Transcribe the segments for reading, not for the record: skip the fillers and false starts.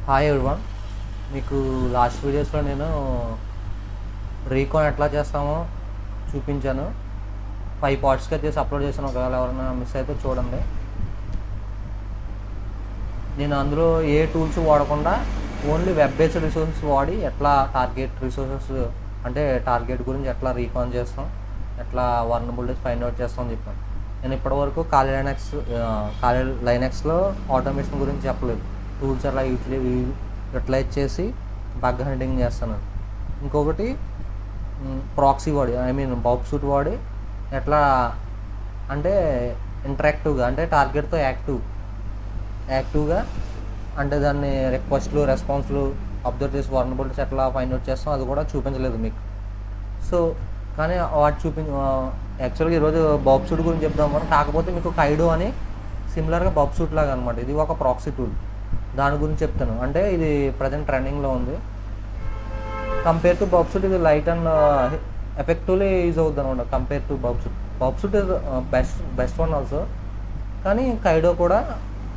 Hi everyone. మీకు last వీడియోస్లో నేను రీకాన్ ఎట్లా చేస్తామో చూపించాను. 5 పార్ట్స్గా చేసి అప్లోడ్ చేశాను. ఒకవేళ ఎవరైనా మిస్ అయితే చూడండి. నేను అందులో ఏ టూల్స్ వాడకుండా ఓన్లీ వెబ్ బేస్డ్ రిసోర్సెస్ వాడి ఎట్లా టార్గెట్ రిసోర్సెస్ అంటే టార్గెట్ గురించి ఎట్లా రీకాన్ చేస్తాం, ఎట్లా వర్నబిలిటీస్ ఫైండ్ అవుట్ చేస్తాం అని చెప్పాను. నేను ఇప్పటివరకు ఖాళీ లైనక్స్లో ఆటోమేషన్ గురించి చెప్పలేదు. టూల్స్ ఎలా యూటిలైజ్ చేసి బగ్ హంటింగ్ చేస్తాను. ఇంకొకటి ప్రాక్సీ వాడి బాబ్ సూట్ వాడి ఎట్లా అంటే ఇంటరాక్టివ్గా అంటే టార్గెట్తో యాక్టివ్గా అంటే దాన్ని రిక్వెస్ట్లు రెస్పాన్స్లు అబ్జర్వ్ చేసి వర్నబిలిటీస్ ఎట్లా ఫైండ్ అవుట్ చేస్తాం అది కూడా చూపించలేదు మీకు. సో కానీ వాటి యాక్చువల్గా ఈరోజు బాబ్ సూట్ గురించి చెప్దాం. కాకపోతే మీకు కైడో అని సిమిలర్గా బాబ్ సూట్ లాగా అనమాట. ఇది ఒక ప్రాక్సీ టూల్, దాని గురించి చెప్తాను. అంటే ఇది ప్రజెంట్ ట్రెండింగ్లో ఉంది. కంపేర్ టు బాబ్ సూట్ ఇది లైట్ అండ్ ఎఫెక్టివ్లీ యూజ్ అవుతుంది అనమాట. Compare to Bob suit is best one also. కానీ కైడో కూడా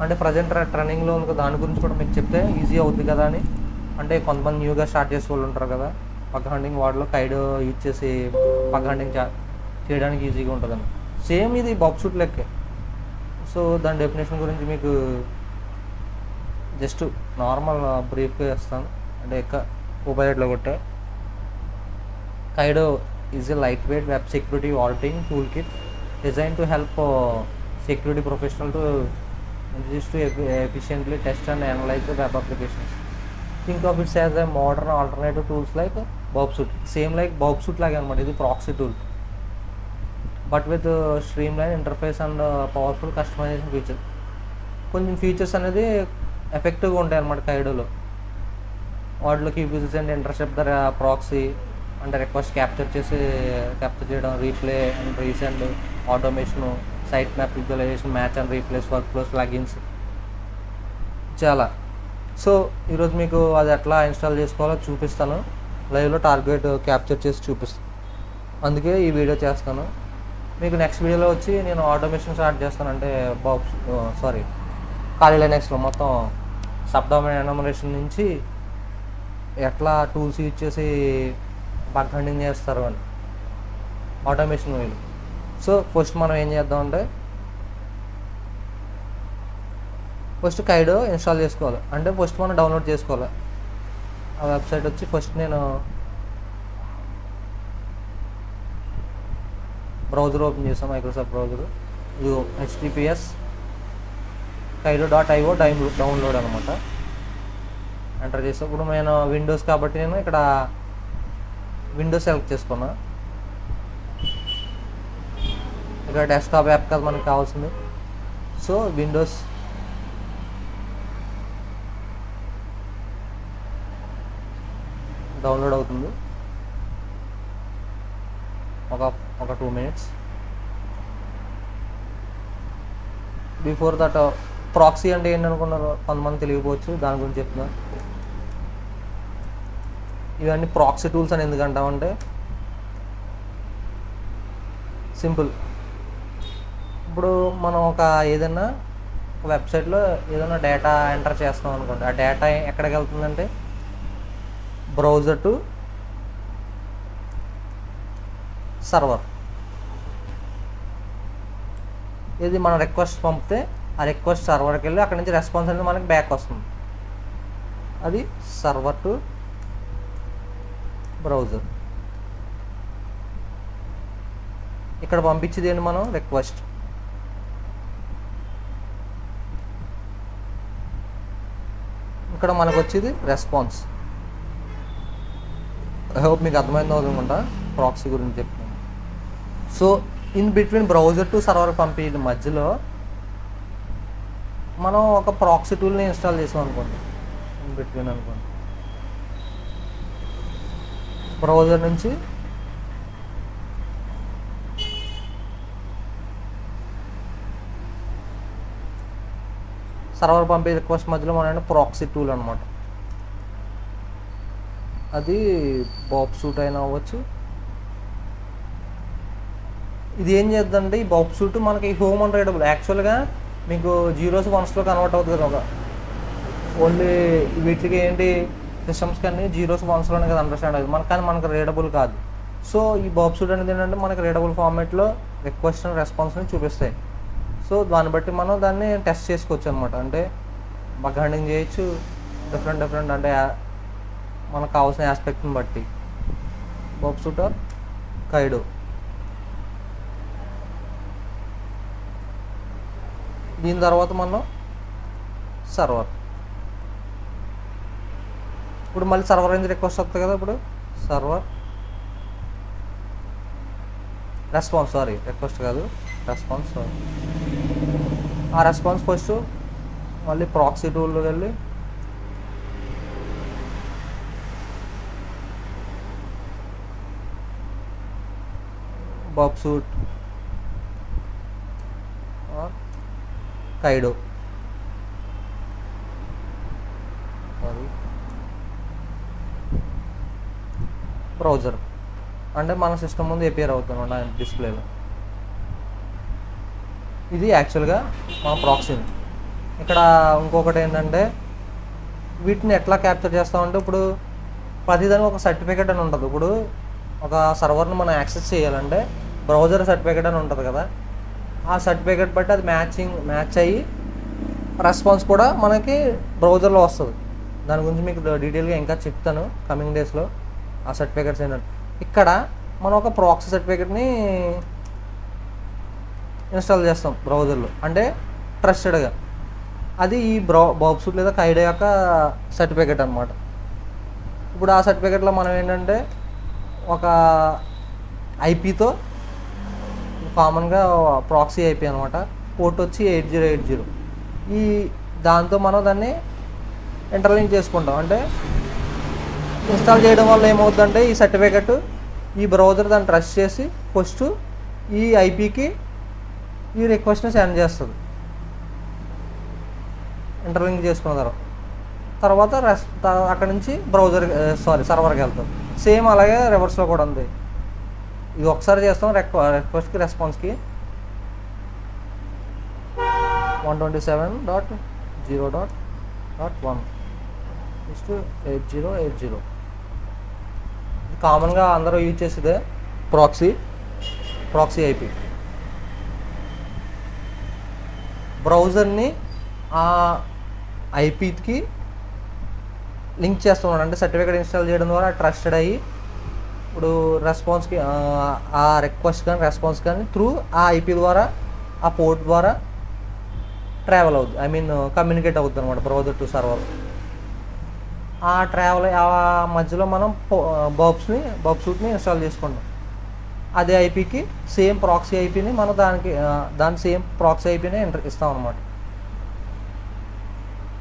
అంటే ప్రజెంట్ ట్రెండింగ్లో ఉంది. దాని గురించి కూడా మీకు చెప్తే ఈజీ అవుతుంది కదా అని. అంటే కొంతమంది న్యూగా స్టార్ట్ చేసే వాళ్ళు ఉంటారు కదా, పగ్ హంటింగ్ వాటిలో కైడో యూజ్ చేసి పగ్ హంటింగ్ చేయడానికి ఈజీగా ఉంటుందని. సేమ్ ఇది బాబ్ సూట్ లెక్కే. సో దాని డెఫినేషన్ గురించి మీకు జస్ట్ నార్మల్ బ్రీఫ్గా ఇస్తాను. అంటే మొబైల్లో కొట్టే Caido is a lightweight web security auditing toolkit design to help security professional to efficiently test and analyze the web applications. Think of it as a modern alternative tools like Bob Suit. Same like Bob Suit like anamata. This proxy tool, but with streamlined interface and powerful customization features. కొంచెం features అనేది ఎఫెక్టివ్గా ఉంటాయి అన్నమాట కైడోలో. వాటిలోకి visit intercept the proxy అంటే request capture చేయడం, replay and recent automation, site map visualization, match and replace, workflows, plugins చాలా. సో ఈరోజు మీకు అది ఎట్లా ఇన్స్టాల్ చేసుకోవాలో చూపిస్తాను. లైవ్లో టార్గెట్ క్యాప్చర్ చేసి చూపిస్తాను. అందుకే ఈ వీడియో చేస్తాను. మీకు నెక్స్ట్ వీడియోలో వచ్చి నేను ఆటోమేషన్ స్టార్ట్ చేస్తాను. అంటే ఖాళీ లైనక్స్లో మొత్తం సబ్ డొమైన్ ఎన్యూమరేషన్ నుంచి ఎట్లా టూల్స్ యూజ్ చేసి బగ్ హంటింగ్ చేస్తారు అని ఆటోమేషన్ వీళ్ళు. సో ఫస్ట్ మనం ఏం చేద్దామంటే ఫస్ట్ కైడో ఇన్స్టాల్ చేసుకోవాలి. అంటే ఫస్ట్ మనం డౌన్లోడ్ చేసుకోవాలి. ఆ వెబ్సైట్ వచ్చి ఫస్ట్ నేను బ్రౌజర్ ఓపెన్ చేస్తాను, మైక్రోసాఫ్ట్ బ్రౌజర్. ఇది https kaido.io డౌన్లోడ్ అనమాట. ఎంటర్ చేసేప్పుడు నేను విండోస్ కాబట్టి నేను ఇక్కడ విండోస్ సెలెక్ట్ చేసుకున్నా. ఇక్కడ డెస్క్టాప్ యాప్ కాదు మనకు కావాల్సింది. సో విండోస్ డౌన్లోడ్ అవుతుంది. ఒక 2 minutes. బిఫోర్ దట్ ప్రాక్సీ అంటే ఏంటనుకున్నారు కొంతమంది తెలియకపోవచ్చు, దాని గురించి చెప్తున్నా. ఇవన్నీ ప్రాక్సీ టూల్స్ అని ఎందుకంటామంటే సింపుల్. ఇప్పుడు మనం ఏదైనా వెబ్సైట్లో ఏదైనా డేటా ఎంటర్ చేస్తాం అనుకోండి, ఆ డేటా ఎక్కడికి వెళ్తుందంటే బ్రౌజర్ టు సర్వర్. ఇది మన రిక్వెస్ట్ పంపితే ఆ రిక్వెస్ట్ సర్వర్కి వెళ్ళి అక్కడి నుంచి రెస్పాన్స్ అనేది మనకి బ్యాక్ వస్తుంది. అది సర్వర్ టు బ్రౌజర్. ఇక్కడ పంపించేది ఏంటి మనం రిక్వెస్ట్. ఇక్కడ మనకు వచ్చేది రెస్పాన్స్. ఐ హోప్ మీకు అర్థమైందో అనుకుంటా ప్రాక్సీ గురించి చెప్తున్నాను. So in between browser to server పంపించే మధ్యలో మనం ఒక ప్రాక్సీ టూల్ని ఇన్స్టాల్ చేసాం అనుకోండి. ఇన్ బిట్వీన్ అనుకోండి, బ్రౌజర్ నుంచి సర్వర్ పంపే రిక్వెస్ట్ మధ్యలో మన ప్రాక్సీ టూల్ అనమాట. అది బాబ్ సూట్ అయినా అవ్వచ్చు. ఇది ఏం చేద్దంటే ఈ బాబ్ సూట్ మనకి హోమ్ అండ్ రైడబుల్. యాక్చువల్గా మీకు 0s 1s కన్వర్ట్ అవుతుంది కదా. ఓన్లీ వీటికి ఏంటి సిస్టమ్స్కి అన్ని జీరోస్ వన్స్లోనే కదా అండర్స్టాండ్ అవుతుంది మనకు, కానీ మనకు రీడబుల్ కాదు. సో ఈ బాబ్ సూట్ అనేది ఏంటంటే మనకి రీడబుల్ ఫార్మాట్లో రిక్వెస్ట్ అండ్ రెస్పాన్స్ని చూపిస్తాయి. సో దాన్ని బట్టి మనం దాన్ని టెస్ట్ చేసుకోవచ్చు అనమాట. అంటే బగ్ హంటింగ్ చేయొచ్చు డిఫరెంట్ అంటే మనకు కావాల్సిన ఆస్పెక్ట్ని బట్టి. బాబ్ సూట్ ఆర్ కైడో. దీని తర్వాత మనం సర్వర్. ఇప్పుడు మళ్ళీ సర్వర్ నుంచి రిక్వెస్ట్ వస్తుంది కదా, ఇప్పుడు సర్వర్ రెస్పాన్స్, సారీ రిక్వెస్ట్ కాదు రెస్పాన్స్. ఆ రెస్పాన్స్ ఫస్ట్ మళ్ళీ ప్రాక్సీ టూల్లోకి వెళ్ళి బాబ్ సూట్ కైడో, సారీ బ్రౌజర్ అంటే మన సిస్టమ్ ముందు అపియర్ అవుతుంది డిస్ప్లేలో. ఇది యాక్చువల్గా మన ప్రాక్సీని. ఇక్కడ ఇంకొకటి ఏంటంటే వీటిని ఎట్లా క్యాప్చర్ చేస్తామంటే, ఇప్పుడు ప్రతిదానికి ఒక సర్టిఫికేట్ అని ఉంటుంది. ఇప్పుడు ఒక సర్వర్ని మనం యాక్సెస్ చేయాలంటే బ్రౌజర్ సర్టిఫికేట్ అని ఉంటుంది కదా, ఆ సర్టిఫికేట్ బట్టి అది మ్యాచ్ అయ్యి రెస్పాన్స్ కూడా మనకి బ్రౌజర్లో వస్తుంది. దాని గురించి మీకు డీటెయిల్గా ఇంకా చెప్తాను కమింగ్ డేస్లో. ఆ సర్టిఫికేట్స్ ఏంటంటే ఇక్కడ మనం ఒక ప్రాక్సీ సర్టిఫికేట్ని ఇన్స్టాల్ చేస్తాం బ్రౌజర్లో, అంటే ట్రస్టెడ్గా. అది ఈ బాబ్ సూట్ లేదా కైడో యొక్క సర్టిఫికేట్ అనమాట. ఇప్పుడు ఆ సర్టిఫికేట్లో మనం ఏంటంటే ఒక ఐపీతో కామన్గా ప్రాక్సీ ఐపీ అనమాట, పోర్ట్ వచ్చి 8080. ఈ దాంతో మనం దాన్ని ఇంటర్లింక్ చేసుకుంటాం. అంటే ఇన్స్టాల్ చేయడం వల్ల ఏమవుతుందంటే ఈ సర్టిఫికెట్ ఈ బ్రౌజర్ దాన్ని ట్రస్ట్ చేసి ఫస్ట్ ఈ ఐపీకి ఈ రిక్వెస్ట్ని సెండ్ చేస్తుంది ఇంటర్లింక్ చేసుకున్న తర్వాత అక్కడ నుంచి సర్వర్కి వెళ్తాం. సేమ్ అలాగే రివర్స్లో కూడా ఉంది. ఇది ఒకసారి చేస్తాం రిక్వెస్ట్కి రెస్పాన్స్కి 127.0.1 8080. ఇది కామన్గా అందరూ యూజ్ చేసేదే ప్రాక్సీ ఐపీ. బ్రౌజర్ని ఆ ఐపీకి లింక్ చేస్తున్నాడు. అంటే సర్టిఫికేట్ ఇన్స్టాల్ చేయడం ద్వారా ట్రస్టెడ్ అయ్యి ఇప్పుడు రెస్పాన్స్కి ఆ రిక్వెస్ట్ కానీ రెస్పాన్స్ కానీ త్రూ ఆ ఐపీ ద్వారా ఆ పోర్ట్ ద్వారా ట్రావెల్ అవుతుంది, కమ్యూనికేట్ అవుతుంది అనమాట బ్రౌజర్ టు సర్వర్. ఆ మధ్యలో మనం బాబ్ సూట్ని ఇన్స్టాల్ చేసుకుంటాం. అదే ఐపీకి సేమ్ ప్రాక్సీ ఐపీని మనం దాని సేమ్ ప్రాక్సీ ఐపీని ఇస్తాం అనమాట.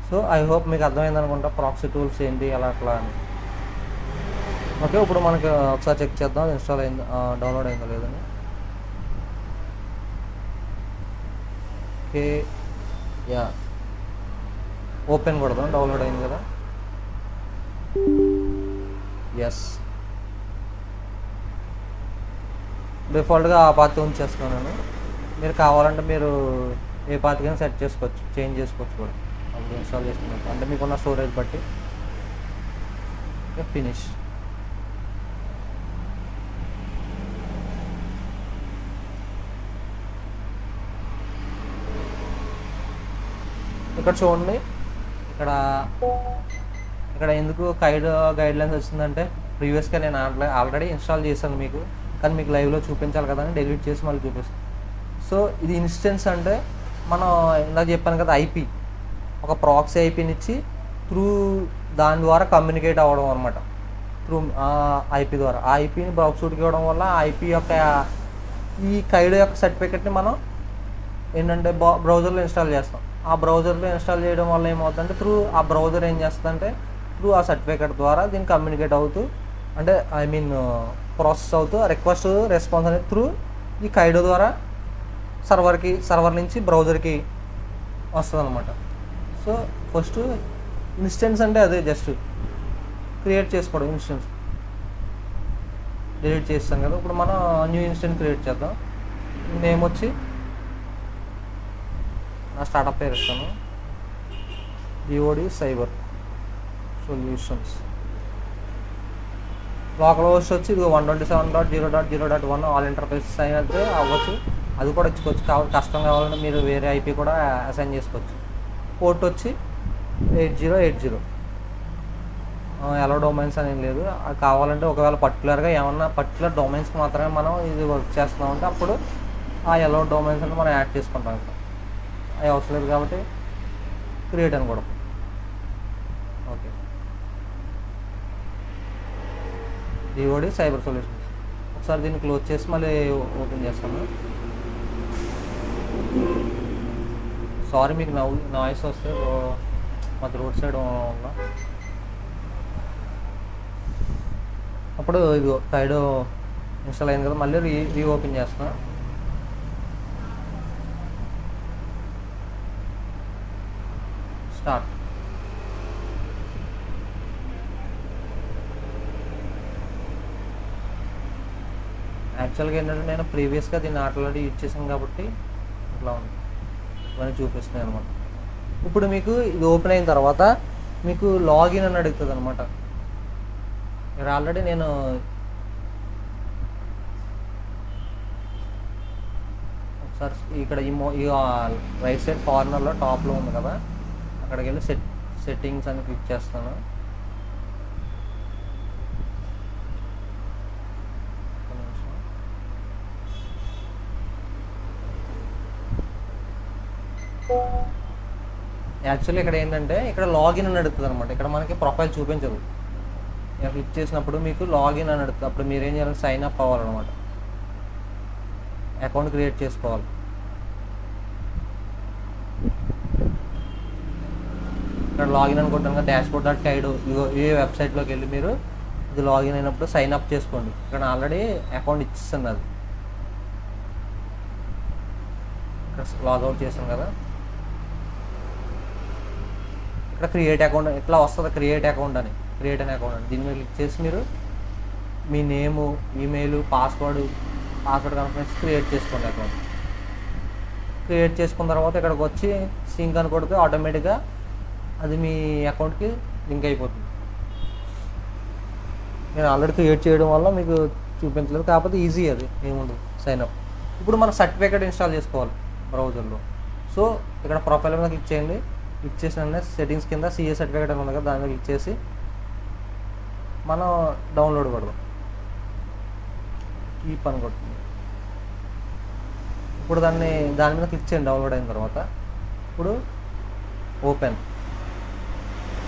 సో ఐ హోప్ మీకు అర్థమైంది అనుకుంటా ప్రాక్సీ టూల్స్ ఏంటి అట్లా అని. ఓకే, ఇప్పుడు మనకి ఒకసారి చెక్ చేద్దాం ఇన్స్టాల్ అయిందో డౌన్లోడ్ అయిందో లేదని. ఓకే, యా ఓపెన్ కొడదాం. డౌన్లోడ్ అయింది కదా, ఎస్. డిఫాల్ట్గా ఆ పాత్ ఉంచేస్తున్నాను నేను. మీరు కావాలంటే మీరు ఏ పాత్కైనా సెట్ చేసుకోవచ్చు, చేంజ్ చేసుకోవచ్చు కూడా అప్పుడు ఇన్స్టాల్ చేసుకున్నట్టు, అంటే మీకున్న స్టోరేజ్ బట్టి. ఫినిష్. ఇక్కడ చూడండి, ఇక్కడ ఎందుకు గైడ్లైన్స్ వచ్చిందంటే ప్రీవియస్గా నేను ఆల్రెడీ ఇన్స్టాల్ చేశాను మీకు, కానీ మీకు లైవ్లో చూపించాలి కదా అని డిలీట్ చేసి మళ్ళీ చూపిస్తాను. సో ఇది ఇన్స్టెన్స్ అంటే మనం ఇందాక చెప్పాను కదా, ఐపీ ఒక ప్రాక్సీ ఐపీని ఇచ్చి త్రూ దాని ద్వారా కమ్యూనికేట్ అవ్వడం అనమాట. త్రూ ఐపీ ద్వారా ఆ ఐపీని బాబ్ సూట్కి ఇవ్వడం వల్ల ఐపీ యొక్క ఈ కైడో యొక్క సర్టిఫికెట్ని మనం ఏంటంటే బ్రౌజర్లో ఇన్స్టాల్ చేస్తాం. ఆ బ్రౌజర్లో ఇన్స్టాల్ చేయడం వల్ల ఏమవుతుందంటే ఆ బ్రౌజర్ ఏం చేస్తుందంటే త్రూ ఆ సర్టిఫికెట్ ద్వారా దీన్ని కమ్యూనికేట్ అవుతూ, అంటే ప్రాసెస్ అవుతూ రిక్వెస్ట్ రెస్పాన్స్ అనేది త్రూ ఈ కైడో ద్వారా సర్వర్ నుంచి బ్రౌజర్కి వస్తుంది అనమాట. సో ఫస్ట్ ఇన్స్టెన్స్ అంటే అదే, జస్ట్ క్రియేట్ చేసుకోవడం. ఇన్స్టెన్స్ డిలీట్ చేస్తాం కదా, ఇప్పుడు మనం న్యూ ఇన్స్టెన్స్ క్రియేట్ చేద్దాం. నేమ్ వచ్చి నా స్టార్టప్ పేరు ఇస్తాను, DoD cyber solutions. Local host వచ్చి ఇది 127.0.0.1 ఆల్ ఇంటర్ఫేసెస్ అయితే అవ్వచ్చు, అది కూడా ఇచ్చుకోవచ్చు. కష్టం కావాలంటే మీరు వేరే ఐపీ కూడా అసైన్ చేసుకోవచ్చు. పోర్ట్ వచ్చి 8080. ఎలా డొమైన్స్ అనేది లేదు, అది కావాలంటే ఒకవేళ పర్టికులర్గా ఏమన్నా పర్టికులర్ డొమైన్స్కి మాత్రమే మనం ఇది వర్క్ చేస్తున్నామంటే అప్పుడు ఆ ఎలా డొమైన్స్ అంటే మనం యాడ్ చేసుకుంటాం. ఇక్కడ అవి అవసరం లేదు కాబట్టి క్రియేట్ అని కూడా. Okay, DoD cyber solutions. ఒకసారి దీన్ని క్లోజ్ చేసి మళ్ళీ ఓపెన్ చేస్తాను. సారీ మీకు నాయిస్ వస్తే మాది రోడ్ సైడ్ వల్ల. అప్పుడు ఇది కైడో ఇన్స్టాల్ అయింది కదా, మళ్ళీ రీఓపెన్ చేస్తున్నా. స్టార్ట్. యాక్చువల్గా ఏంటంటే నేను ప్రీవియస్గా దీన్ని ఆల్రెడీ యూజ్ చేశాను కాబట్టి ఇట్లా ఉంది, ఇవన్నీ చూపిస్తున్నాయి అనమాట. ఇప్పుడు మీకు ఇది ఓపెన్ అయిన తర్వాత మీకు లాగిన్ అని అడుగుతుంది అనమాట. ఇక్కడ ఆల్రెడీ నేను ఒకసారి ఇక్కడ ఈ రైట్ సైడ్ కార్నర్లో టాప్లో ఉంది కదా, అక్కడికి వెళ్ళి సెట్టింగ్స్ అని క్లిక్ చేస్తాను. యాక్చువల్లీ ఇక్కడ ఏంటంటే ఇక్కడ లాగిన్ అని అడుగుతుంది అనమాట. ఇక్కడ మనకి ప్రొఫైల్ చూపించదు. ఇక్కడ క్లిక్ చేసినప్పుడు మీకు లాగిన్ అని అడుగుతుంది. అప్పుడు మీరు ఏం చేయాలి, సైన్ అప్ అవ్వాలన్నమాట, అకౌంట్ క్రియేట్ చేసుకోవాలి. ఇక్కడ లాగిన్ అనుకుంటాను కదా, dashboard.kaido ఈ వెబ్సైట్లోకి వెళ్ళి మీరు ఇది లాగిన్ అయినప్పుడు సైన్ అప్ చేసుకోండి. ఇక్కడ ఆల్రెడీ అకౌంట్ ఇచ్చిస్తుంది, అది ఇక్కడ లాగౌట్ చేస్తాం కదా. ఇక్కడ క్రియేట్ అకౌంట్ ఇట్లా వస్తుంది, క్రియేట్ అకౌంట్ అని దీని మీద క్లిక్ చేసి మీరు మీ నేము, ఈమెయిల్, పాస్వర్డ్ కన్ఫర్మేషన్ క్రియేట్ చేసుకోండి. అకౌంట్ క్రియేట్ చేసుకున్న తర్వాత ఇక్కడికి వచ్చి సింక్ అని కొడితే ఆటోమేటిక్గా అది మీ అకౌంట్కి లింక్ అయిపోతుంది. నేను ఆల్రెడీ క్రియేట్ చేయడం వల్ల మీకు చూపించలేదు, కాకపోతే ఈజీ, అది ఏముండదు సైన్అప్. ఇప్పుడు మనం సర్టిఫికేట్ ఇన్స్టాల్ చేసుకోవాలి బ్రౌజర్లో. సో ఇక్కడ ప్రొఫైల్ మీద క్లిక్ చేయండి. క్లిక్ చేసిన సెట్టింగ్స్ కింద సిఏ సర్టిఫికేట్ అని ఉంది కదా, దాని మీద క్లిక్ చేసి మనం డౌన్లోడ్ కొడదాం. కీప్ అని కొడుతుంది. ఇప్పుడు దాని మీద క్లిక్ చేయండి. డౌన్లోడ్ అయిన తర్వాత ఇప్పుడు ఓపెన్.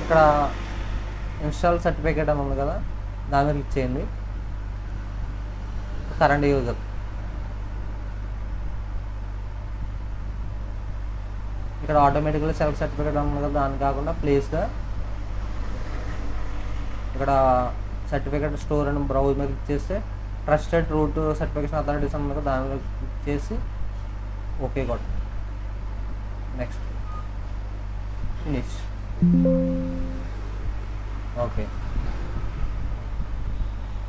ఇక్కడ ఇన్స్టాల్ సర్టిఫికేట్ అని ఉంది కదా, దాని మీద క్లిక్ చేయండి. కరెంట్ యూజర్ ఇక్కడ ఆటోమేటిక్గా సెల్ఫ్ సర్టిఫికేట్ ఉంది కదా, దాని కాకుండా ప్లేస్గా ఇక్కడ సర్టిఫికేట్ స్టోర్ అని బ్రౌజ్ మీద క్లిక్ చేస్తే ట్రస్టెడ్ రూట్ సర్టిఫికేషన్ అథారిటీస్ ఉంది కదా, దాని మీద క్లిక్ చేసి ఓకే కొట్టు. Next finish. ఓకే,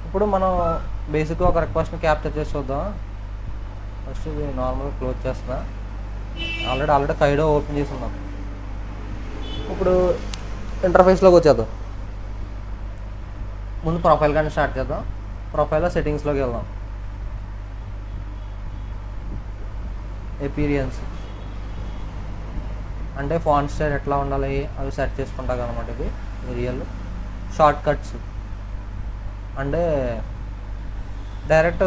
ఇప్పుడు మనం బేసిక్గా ఒక రిక్వెస్ట్ని క్యాప్చర్ చేసి చూద్దాం. ఫస్ట్ ఇది నార్మల్గా క్లోజ్ చేస్తున్నా. ఆల్రెడీ కైడో ఓపెన్ చేసి ఉన్నాం. ఇప్పుడు ఇంటర్ఫేస్లోకి వచ్చేద్దాం. ముందు ప్రొఫైల్ కానీ స్టార్ట్ చేద్దాం. ప్రొఫైల్లో సెట్టింగ్స్లోకి వెళ్దాం. అపీరియన్స్ అంటే ఫాంట్ స్టైల్ ఎట్లా ఉండాలి అవి సెట్ చేసుకుంటాం అనమాట. ఇది రియల్. షార్ట్ కట్స్ అంటే డైరెక్ట్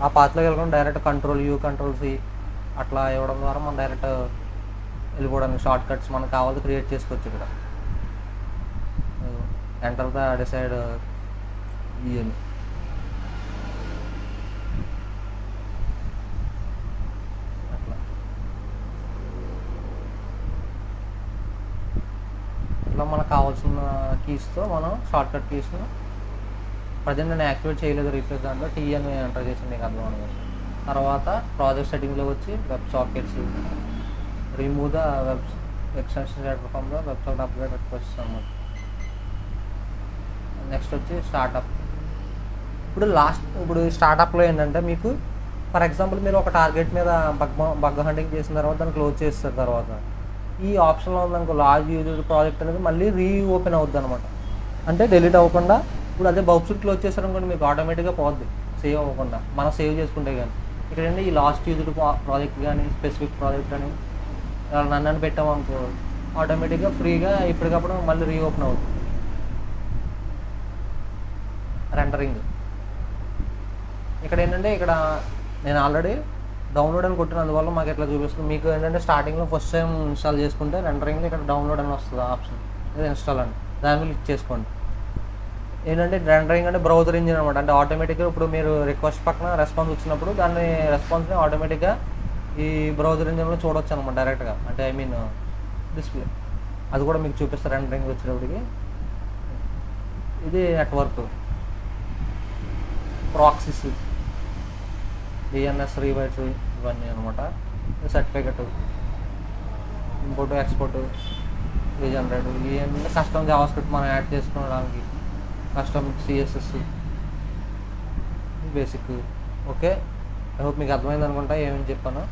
ఆ పాత్రలోకి వెళ్ళకుండా డైరెక్ట్ కంట్రోల్-U, కంట్రోల్-C అట్లా ఇవ్వడం ద్వారా మనం డైరెక్ట్ వెళ్ళిపోవడానికి షార్ట్ కట్స్ మనకు కావాలి క్రియేట్ చేసుకోవచ్చు. ఇక్కడ ఎంటర్ ద డిసైడ్ అని అట్లా ఇట్లా మనకు కావాల్సిన కీస్తో మనం షార్ట్ కట్ కీస్ను ప్రజెంట్ నేను యాక్టివేట్ చేయలేదు. రీప్లేస్ దాంట్లో టీ అని ఎంటర్ చేసి నీకు అర్థం అనుకోండి. తర్వాత ప్రాజెక్ట్ సెట్టింగ్లో వచ్చి web sockets remove the web extension from the website upgrade request అన్నమాట. నెక్స్ట్ వచ్చి స్టార్టప్. ఇప్పుడు స్టార్టప్లో ఏంటంటే మీకు ఫర్ ఎగ్జాంపుల్ మీరు ఒక టార్గెట్ మీద బగ్ హంటింగ్ చేసిన తర్వాత దాన్ని క్లోజ్ చేస్తారు. తర్వాత ఈ ఆప్షన్లో ఉందనుకో లార్జ్ యూజర్ ప్రాజెక్ట్ అనేది మళ్ళీ రీఓపెన్ అవుద్ది అనమాట. అంటే డిలీట్ అవ్వకుండా. ఇప్పుడు అదే బౌబ్సూట్ క్లోజ్ చేశారనుకోండి మీకు ఆటోమేటిక్గా పోద్ది, సేవ్ అవ్వకుండా మనం సేవ్ చేసుకుంటే కానీ. ఇక్కడ ఏంటి ఈ లాస్ట్ యూజర్ ప్రాజెక్ట్ కానీ స్పెసిఫిక్ ప్రాజెక్ట్ కానీ నన్ను పెట్టామనుకో ఆటోమేటిక్గా ఫ్రీగా ఇప్పటికప్పుడు మళ్ళీ రీఓపెన్ అవుతుంది. రెండరింగ్ ఇక్కడ ఏంటంటే ఇక్కడ నేను ఆల్రెడీ డౌన్లోడ్ అని కొట్టిన, అందువల్ల మాకు ఎట్లా చూపిస్తుంది. మీకు ఏంటంటే స్టార్టింగ్లో ఫస్ట్ టైం ఇన్స్టాల్ చేసుకుంటే రెండరింగ్లో ఇక్కడ డౌన్లోడ్ అని వస్తుంది ఆప్షన్, ఇది ఇన్స్టాల్ అని, దాని మీద క్లిక్ చేసుకోండి. ఏంటంటే రెండరింగ్ అంటే బ్రౌజర్ ఇంజిన్ అనమాట. అంటే ఆటోమేటిక్గా ఇప్పుడు మీరు రిక్వెస్ట్ పక్కన రెస్పాన్స్ వచ్చినప్పుడు దాన్ని రెస్పాన్స్ని ఆటోమేటిక్గా ఈ బ్రౌజర్ ఇంజిన్లో చూడవచ్చు అనమాట డైరెక్ట్గా. అంటే ఐ మీన్ డిస్ప్లే అది కూడా మీకు చూపిస్తారు రెండరింగ్ వచ్చేటప్పటికి. ఇది నెట్వర్క్ ప్రాక్సీస్, డిఎన్ఎస్ రీవైట్స్ ఇవన్నీ అనమాట. సర్టిఫికెట్, ఇంపోర్ట్ ఎక్స్పోర్ట్, రీజనరేట్, ఇవన్నీ కస్టమ్ జావాస్క్రిప్ట్ మనం యాడ్ చేసుకోవడానికి, custom CSS basic. Okay, I hope మీకు అర్థమైంది అనుకుంటా ఏమేమి చెప్పాను.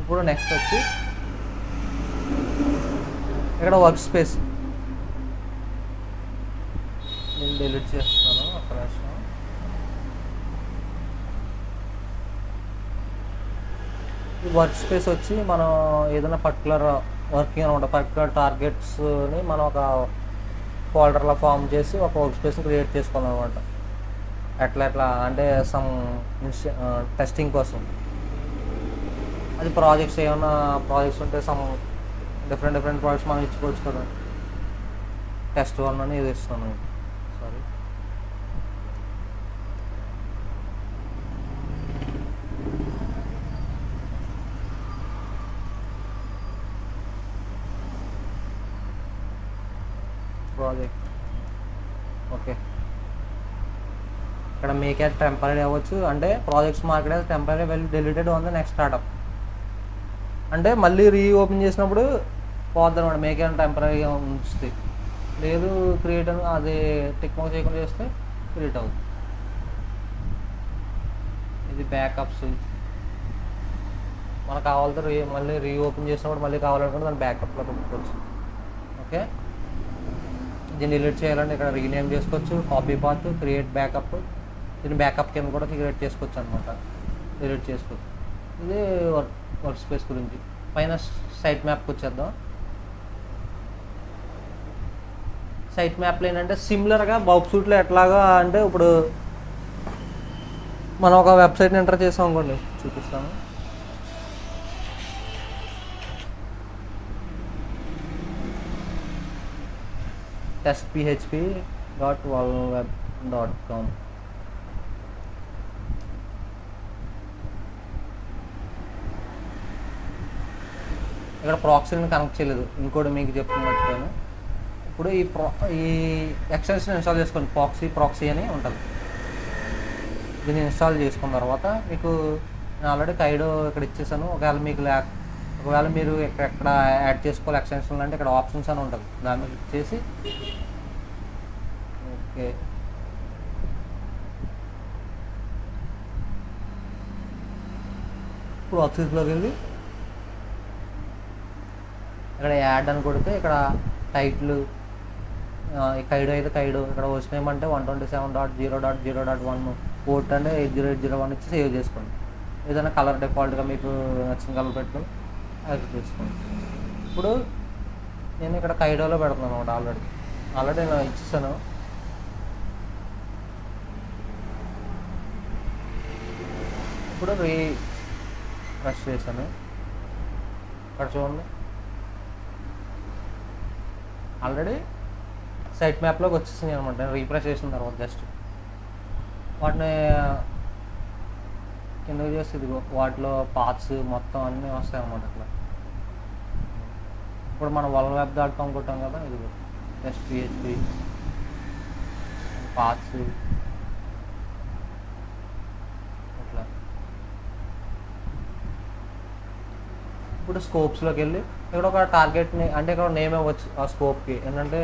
ఇప్పుడు నెక్స్ట్ వచ్చి ఇక్కడ వర్క్ స్పేస్ నేను డిలీట్ చేస్తాను ఒక నిమిషం. ఈ వర్క్ స్పేస్ వచ్చి మనం ఏదైనా పర్టికులర్ వర్కింగ్ అనమాట, పర్టికులర్ టార్గెట్స్ని మనం ఒక ఫోల్డర్లో ఫామ్ చేసి ఒక వర్క్ స్పేస్ని క్రియేట్ చేసుకోవాలన్నమాట. ఎట్లా అంటే సమ్ టెస్టింగ్ కోసం. అది ప్రాజెక్ట్స్ ఏమైనా ప్రాజెక్ట్స్ ఉంటే సమ్ డిఫరెంట్ ప్రాజెక్ట్స్ మనం ఇచ్చుకోవచ్చు కదా. టెస్ట్ 1 అని ఇది ఇస్తున్నాను, సారీ. Project okay. ఇక్కడ మేక్ యాజ్ టెంపరీ అవ్వచ్చు, అంటే projects market as temporary well deleted on the next startup. అంటే మళ్ళీ రీఓపెన్ చేసినప్పుడు పోద్ది అనమాట, మేక్ యాజ్ టెంపరీగా ఉంచుతుంది. లేదు క్రియేట్ అని అది టిక్ మార్క్ చేయకుండా చేస్తే క్రియేట్ అవుతుంది. ఇది బ్యాకప్స్ మనకు కావాలంటే మళ్ళీ రీఓపెన్ చేసినప్పుడు మళ్ళీ కావాలనుకుంటే దాన్ని బ్యాకప్లో పెట్టుకోవచ్చు. ఓకే, దీన్ని డిలీట్ చేయాలంటే ఇక్కడ రీనేమ్ చేసుకోవచ్చు, కాపీ పాత్, క్రియేట్ బ్యాకప్. దీన్ని బ్యాకప్ కింద కూడా క్రియేట్ చేసుకోవచ్చు అనమాట, డిలీట్ చేసుకోవచ్చు. ఇది వర్క్ స్పేస్ గురించి. పైన సైట్ మ్యాప్కి వచ్చేద్దాం. సైట్ మ్యాప్లో ఏంటంటే సిమిలర్గా బౌబ్సూట్లో ఎట్లాగా అంటే ఇప్పుడు మనం ఒక వెబ్సైట్ని ఎంటర్ చేసాం అనుకోండి, చూపిస్తాను. testphp.volweb.com. ఇక్కడ ప్రాక్సీని కనెక్ట్ చేయలేదు, ఇంకోటి మీకు చెప్తాను మర్చిపోయాను. ఇప్పుడు ఈ ఎక్స్టెన్షన్ ఇన్స్టాల్ చేసుకోండి, ప్రాక్సీ అని ఉంటుంది. దీన్ని ఇన్స్టాల్ చేసుకున్న తర్వాత మీకు నేను ఆల్రెడీ కైడో ఇక్కడ ఇచ్చేసాను. ఒకవేళ మీరు ఎక్కడ యాడ్ చేసుకోవాలి ఎక్స్టెన్షన్ అంటే ఇక్కడ ఆప్షన్స్ అని ఉంటుంది, దాన్ని క్లిక్ చేసి ఓకే. ఇప్పుడు ఆప్షన్స్లోకి వెళ్ళి ఇక్కడ యాడ్ అని కొడితే ఇక్కడ టైటిల్ కైడో అయితే కైడో, ఇక్కడ హోస్ట్ నేమ్ అంటే 127.0.0.1, పోర్ట్ అంటే 808001 ఇచ్చి సేవ్ చేసుకోండి. ఏదైనా కలర్ డిఫాల్ట్గా మీకు నచ్చిన కలర్ పెట్టుకొని యాడ్ చేసుకోండి. ఇప్పుడు నేను ఇక్కడ కైడోలో పెడుతున్నాను అనమాట. ఆల్రెడీ నేను ఇచ్చేసాను. ఇప్పుడు రీఫ్రెష్ చేశాను, ఇక్కడ చూడండి ఆల్రెడీ సైట్ మ్యాప్లోకి వచ్చేసింది అనమాట. నేను రీఫ్రెష్ చేసిన తర్వాత జస్ట్ వాటిని కిందకి చేస్తే ఇదిగో వాటిలో పార్ట్స్ మొత్తం అన్నీ వస్తాయి అన్నమాట అట్లా. ఇప్పుడు మనం volweb.com కొట్టాం కదా, ఇదిగో జస్ట్ PHP పార్ట్స్ అట్లా. ఇప్పుడు స్కోప్స్లోకి వెళ్ళి ఇక్కడ ఒక టార్గెట్ని అంటే ఇక్కడ నేమ్ ఇవ్వచ్చు ఆ స్కోప్కి. ఏంటంటే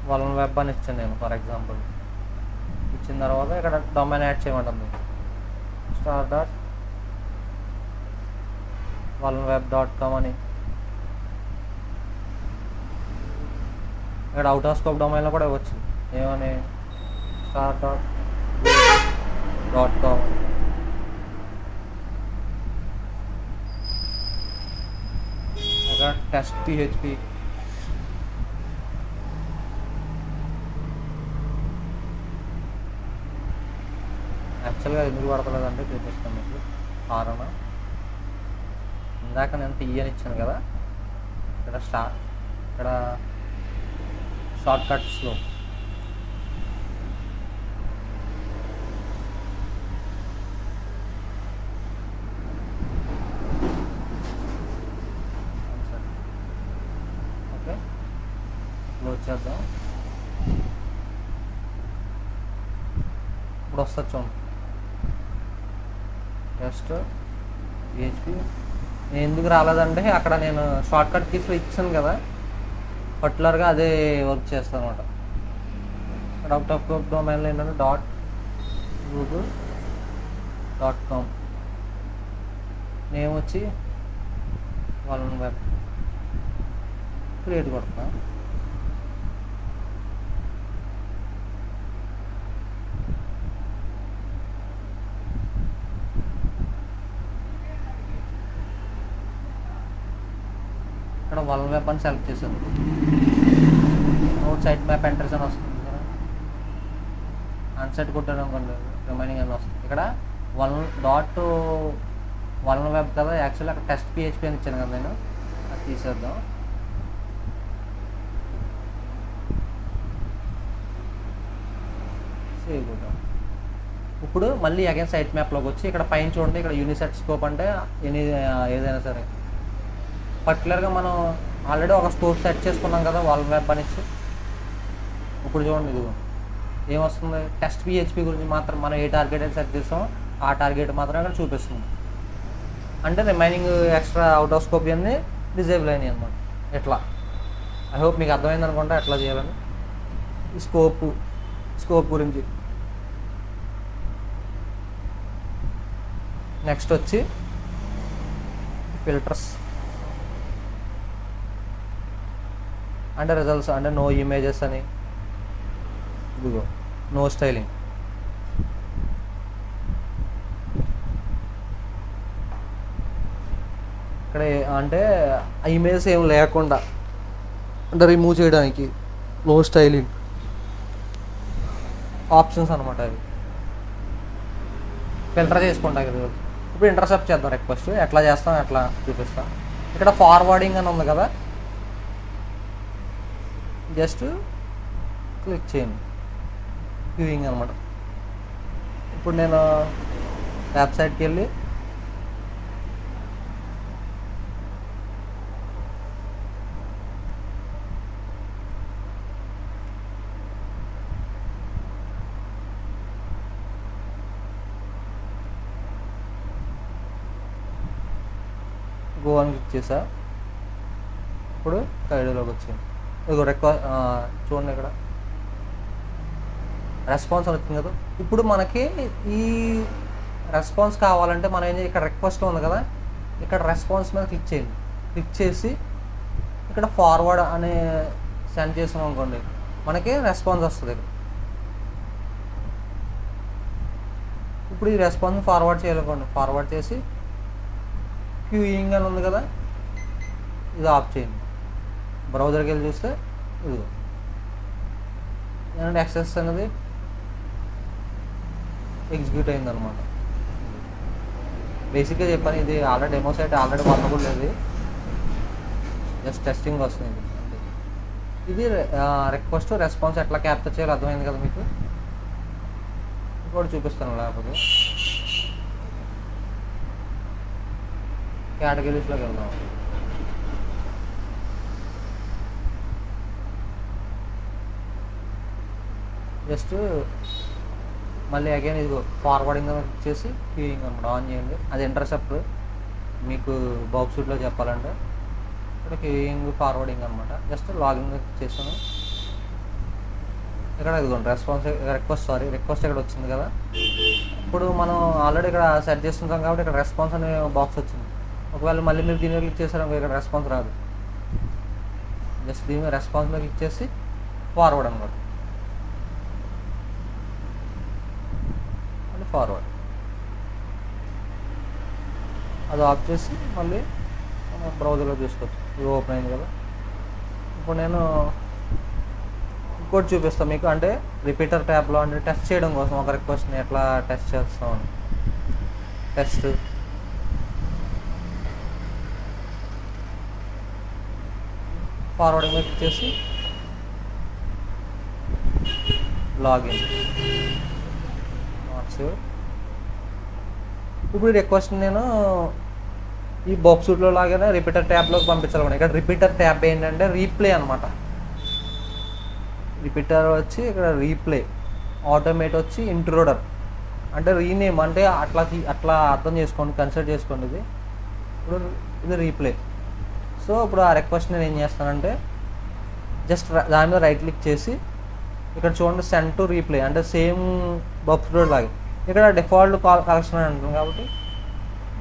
volweb అని ఇచ్చాను నేను ఫర్ ఎగ్జాంపుల్. ఇచ్చిన తర్వాత ఇక్కడ డొమైన్ యాడ్ చేయమంటుంది. web.com అని ఇక్కడ అవుట్ ఆఫ్ స్కోప్ డొమైన్లో కూడా ఇవ్వచ్చు. ఏమని star.com ఇక్కడ టెస్ట్ PHP యాక్చువల్గా ఎందుకు పడతలేదంటే చూపిస్తాను మీకు కారణం. ఇందాక నేను అని ఇచ్చాను కదా, ఇక్కడ ఇక్కడ షార్ట్ కట్స్లో ఓకే క్లోజ్ చేద్దాం. ఇప్పుడు వస్తుంది చూడండి జస్ట్ PHP. నేను ఎందుకు రాలేదంటే అక్కడ నేను షార్ట్ కట్ కీస్లో ఇచ్చాను కదా, పర్టికులర్గా అదే వర్క్ చేస్తాను అనమాట. ఇక్కడ అవుట్ ఆఫ్ స్కోప్ డొమైన్లో ఏంటంటే .google.com నేమ్ వచ్చి web క్రియేట్ కొడుతున్నా. ఇక్కడ web అని సెలెక్ట్ చేశాను. నోట్ సైట్ మ్యాప్ ఎంట్రీస్ అని వస్తుంది కదా, అన్సెట్ కొట్టాను అనుకోండి రిమైనింగ్ అని వస్తుంది. ఇక్కడ web కదా, యాక్చువల్లీ అక్కడ టెస్ట్ PHP అని ఇచ్చాను కదా, నేను అది తీసేద్దాం. సేవ్ కొట్టాం. ఇప్పుడు మళ్ళీ అగైన్ సైట్ మ్యాప్లోకి వచ్చి ఇక్కడ పైన చూడండి, ఇక్కడ యూనిసెట్ స్కోప్ అంటే ఏదైనా సరే పర్టికులర్గా మనం ఆల్రెడీ ఒక స్కోప్ సెట్ చేసుకున్నాం కదా web అనేసి. ఇప్పుడు చూడండి ఇది ఏమొస్తుంది, టెస్ట్ PHP గురించి మాత్రం మనం ఏ టార్గెట్ అయితే సెట్ చేస్తామో ఆ టార్గెట్ మాత్రం ఇక్కడ చూపిస్తుంది. అంటే remaining extra out of scope అన్నీ డిజేబుల్ అయినాయి అనమాట. ఎట్లా ఐ హోప్ మీకు అర్థమైంది అనుకుంటా ఎట్లా చేయాలని. ఈ స్కోప్ గురించి నెక్స్ట్ వచ్చి ఫిల్టర్స్ అంటే రిజల్ట్స్ అంటే నో ఇమేజెస్ అని, ఇదిగో నో స్టైలింగ్. ఇక్కడ అంటే ఆ ఇమేజెస్ ఏం లేకుండా అంటే రిమూవ్ చేయడానికి నో స్టైలింగ్ ఆప్షన్స్ అనమాట. అవి ఫిల్టర్ చేసుకుంటా కదా. ఇప్పుడు ఇంటర్సెప్ట్ చేద్దాం రిక్వెస్ట్. ఎట్లా చేస్తాం ఎట్లా చూపిస్తాం. ఇక్కడ ఫార్వర్డింగ్ అని ఉంది కదా, జస్ట్ క్లిక్ చేయండి, క్యూయింగ్ అనమాట. ఇప్పుడు నేను వెబ్సైట్కి వెళ్ళి గో అని క్లిక్ చేసా. ఇప్పుడు ఐడిలోకి వచ్చింది. ఇదిగో చూడండి ఇక్కడ రెస్పాన్స్ వచ్చింది కదా. ఇప్పుడు మనకి ఈ రెస్పాన్స్ కావాలంటే మనం ఏం చేయాలి, ఇక్కడ రిక్వెస్ట్ ఉంది కదా, ఇక్కడ రెస్పాన్స్ మీద క్లిక్ చేయండి. క్లిక్ చేసి ఇక్కడ ఫార్వర్డ్ అనే సెండ్ చేసాం అనుకోండి, మనకి రెస్పాన్స్ వస్తుంది. ఇప్పుడు ఈ రెస్పాన్స్ ఫార్వర్డ్ చేయాలనుకోండి, ఫార్వర్డ్ చేసి క్యూయింగ్ అని ఉంది కదా, ఇది ఆఫ్ చేయండి. బ్రౌజర్కి వెళ్ళి చూస్తే ఇదిగో ఏంటంటే యాక్సెస్ అనేది ఎగ్జిక్యూట్ అయిందనమాట. బేసిక్గా చెప్పాను, ఇది ఆల్రెడీ డెమో సైట్ ఆల్రెడీ వాడబుల్ లేదు, జస్ట్ టెస్టింగ్ వస్తుంది. ఇది రిక్వెస్ట్ రెస్పాన్స్ ఎట్లా క్యాప్చర్ చేయాలో అర్థమైంది కదా మీకు. ఇంకోటి చూపిస్తాను, లేకపోతే కేటగిరీస్లోకి వెళ్దాం. జస్ట్ మళ్ళీ అగైన్ ఇది ఫార్వర్డింగ్ చేసి క్యూయింగ్ అనమాట ఆన్ చేయండి. అది ఇంటర్సెప్ట్ మీకు బాక్స్ షూట్లో చెప్పాలంటే ఇక్కడ క్యూయింగ్ ఫార్వర్డింగ్ అనమాట. జస్ట్ లాగిన్ చేసాను. ఇక్కడ ఇదిగోండి రిక్వెస్ట్ ఇక్కడ వచ్చింది కదా. ఇప్పుడు మనం ఆల్రెడీ ఇక్కడ సెట్ చేస్తుంటాం కాబట్టి ఇక్కడ రెస్పాన్స్ అనే బాక్స్ వచ్చింది. ఒకవేళ మళ్ళీ మీరు దీని మీద క్లిక్ చేశారనుకో ఇక్కడ రెస్పాన్స్ రాదు. జస్ట్ దీని మీద రెస్పాన్స్ మీద క్లిక్ చేసి ఫార్వర్డ్ అనమాట, మళ్ళీ ఫార్వర్డ్. అది ఆఫ్ చేసి మళ్ళీ మనం బ్రౌజర్లో చూసుకోవచ్చు. ఇది ఓపెన్ అయింది కదా. ఇప్పుడు నేను ఇంకోటి చూపిస్తాను మీకు, అంటే రిపీటర్ ట్యాబ్లో అంటే టెస్ట్ చేయడం కోసం ఒక రిక్వెస్ట్ని ఎట్లా టెస్ట్ చేస్తామని. టెస్ట్ ఫార్వర్డింగ్ మీద క్లిక్ చేసి లాగిన్. Not save. ఇప్పుడు ఈ రిక్వెస్ట్ నేను ఈ బాక్స్ సూట్లో లాగానే రిపీటర్ ట్యాబ్లోకి పంపించాలన్నమాట. ఇక్కడ రిపీటర్ ట్యాబ్ ఏంటంటే రీప్లే అనమాట. రిపీటర్ వచ్చి ఇక్కడ రీప్లే, ఆటోమేట్ వచ్చి ఇంట్రూడర్, అంటే రీనేమ్, అంటే అట్లా అర్థం చేసుకోండి, కన్సిడర్ చేసుకోండి. ఇది ఇప్పుడు ఇది రీప్లే. సో ఇప్పుడు ఆ రిక్వెస్ట్ నేను ఏం చేస్తానంటే జస్ట్ దాని మీద రైట్ క్లిక్ చేసి ఇక్కడ చూడండి సెండ్ టు రీప్లే, అంటే సేమ్ బాక్స్ సూట్లో లాగే ఇక్కడ డిఫాల్ట్ కలెక్షన్ అని అంటుంది కాబట్టి